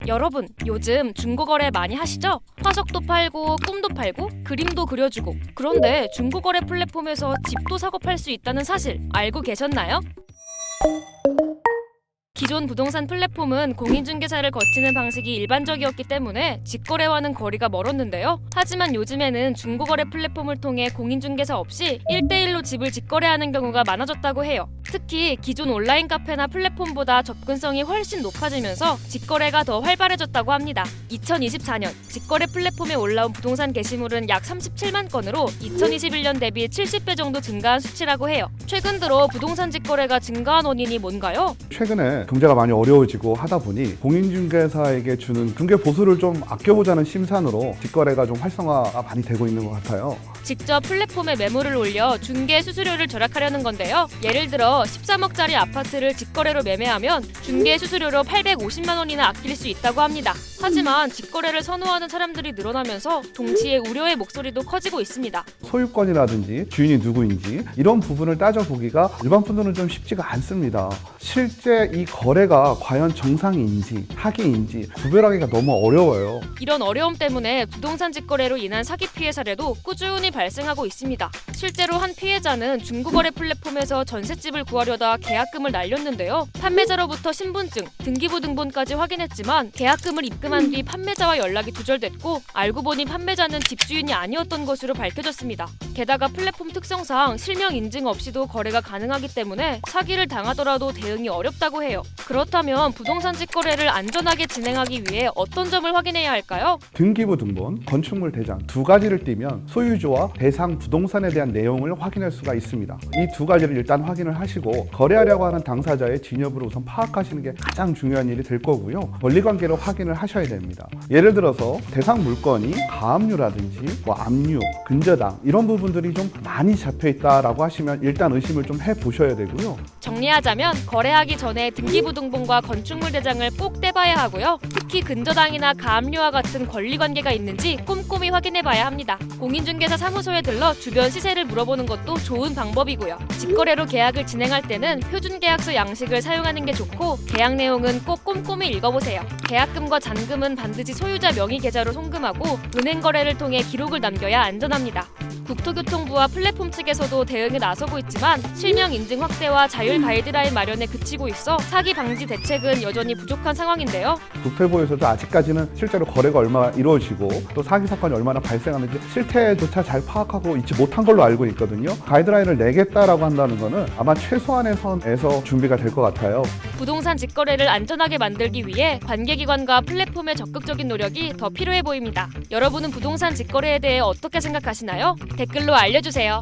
여러분, 요즘 중고거래 많이 하시죠? 화석도 팔고 꿈도 팔고 그림도 그려주고. 그런데 중고거래 플랫폼에서 집도 사고 팔 수 있다는 사실 알고 계셨나요? 기존 부동산 플랫폼은 공인중개사를 거치는 방식이 일반적이었기 때문에 직거래와는 거리가 멀었는데요. 하지만 요즘에는 중고거래 플랫폼을 통해 공인중개사 없이 1대1로 집을 직거래하는 경우가 많아졌다고 해요. 특히 기존 온라인 카페나 플랫폼보다 접근성이 훨씬 높아지면서 직거래가 더 활발해졌다고 합니다. 2024년 직거래 플랫폼에 올라온 부동산 게시물은 약 37만 건으로 2021년 대비 70배 정도 증가한 수치라고 해요. 최근 들어 부동산 직거래가 증가한 원인이 뭔가요? 최근에 경제가 많이 어려워지고 하다 보니 공인중개사에게 주는 중개 보수를 좀 아껴보자는 심산으로 직거래가 좀 활성화가 많이 되고 있는 것 같아요. 직접 플랫폼에 매물을 올려 중개 수수료를 절약하려는 건데요. 예를 들어 13억짜리 아파트를 직거래로 매매하면 중개 수수료로 850만 원이나 아낄 수 있다고 합니다. 하지만 직거래를 선호하는 사람들이 늘어나면서 동시에 우려의 목소리도 커지고 있습니다. 소유권이라든지 주인이 누구인지 이런 부분을 따져보기가 일반 분들은 좀 쉽지가 않습니다. 실제 이 거래가 과연 정상인지 사기인지 구별하기가 너무 어려워요. 이런 어려움 때문에 부동산 직거래로 인한 사기 피해 사례도 꾸준히 발생하고 있습니다. 실제로 한 피해자는 중고거래 플랫폼에서 전셋집을 구하려다 계약금을 날렸는데요. 판매자로부터 신분증, 등기부 등본까지 확인했지만 계약금을 입금한 뒤 판매자와 연락이 두절됐고 알고 보니 판매자는 집주인이 아니었던 것으로 밝혀졌습니다. 게다가 플랫폼 특성상 실명 인증 없이도 거래가 가능하기 때문에 사기를 당하더라도 대응이 어렵다고 해요. 그렇다면 부동산 직거래를 안전하게 진행하기 위해 어떤 점을 확인해야 할까요? 등기부 등본, 건축물 대장 두 가지를 띄면 소유주와 대상 부동산에 대한 내용을 확인할 수가 있습니다. 이 두 가지를 일단 확인을 하시고 거래하려고 하는 당사자의 진협을 우선 파악하시는 게 가장 중요한 일이 될 거고요. 권리관계를 확인을 하셔야 됩니다. 예를 들어서 대상 물건이 가압류라든지 압류, 근저당 이런 부분들이 좀 많이 잡혀있다라고 하시면 일단 의심을 좀 해보셔야 되고요. 정리하자면 거래하기 전에 등기부 등본과 건축물 대장을 꼭 떼봐야 하고요. 특히 근저당이나 가압류와 같은 권리관계가 있는지 꼼꼼히 확인해봐야 합니다. 공인중개사 사무소에 들러 주변 시세를 물어보는 것도 좋은 방법이고요. 직거래로 계약을 진행할 때는 표준계약서 양식을 사용하는 게 좋고 계약 내용은 꼭 꼼꼼히 읽어보세요. 계약금과 잔금은 반드시 소유자 명의 계좌로 송금하고 은행 거래를 통해 기록을 남겨야 안전합니다. 국토교통부와 플랫폼 측에서도 대응에 나서고 있지만 실명 인증 확대와 자율 가이드라인 마련에 그치고 있어 사기 방지 대책은 여전히 부족한 상황인데요. 국토부에서도 아직까지는 실제로 거래가 얼마나 이루어지고 또 사기 사건이 얼마나 발생하는지 실태조차 잘 파악하고 있지 못한 걸로 알고 있거든요. 가이드라인을 내겠다라고 한다는 거는 아마 최소한의 선에서 준비가 될 것 같아요. 부동산 직거래를 안전하게 만들기 위해 관계기관과 플랫폼의 적극적인 노력이 더 필요해 보입니다. 여러분은 부동산 직거래에 대해 어떻게 생각하시나요? 댓글로 알려주세요.